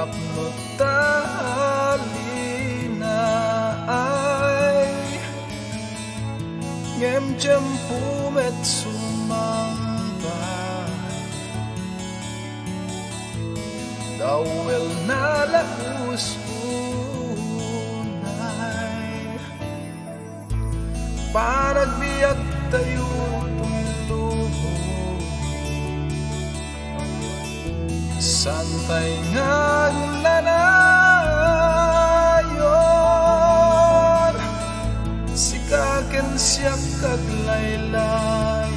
Apno talina ay ngem jampumet sumambay dawel na laus unay panagbiag tayo santay ngaglanayon sikaken siya kaglaylaya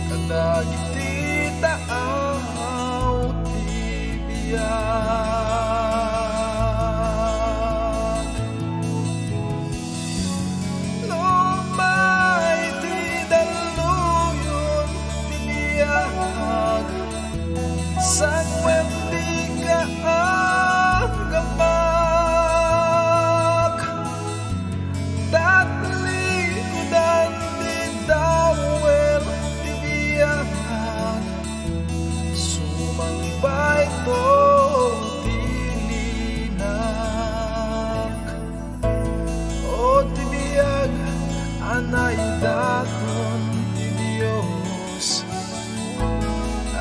kadagiti taaw tibiyag lumay ti daluyon tibiyag sangwem di ka ang gamak tatlikudan di dawel tibiyag sumangbay to tilinak o tibiyag anay daton ti Diyos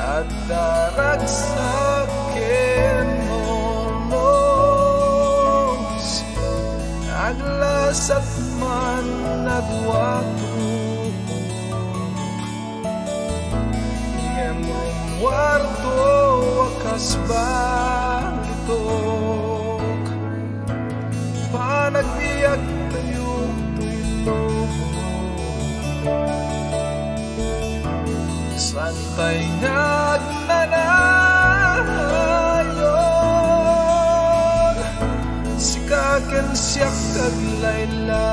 at daragsaken monos aglasat man nagwatuk ngemong warto wakas balitok panagbiag tayo tulog santay ngaglanayon sikaken siya kaglaylay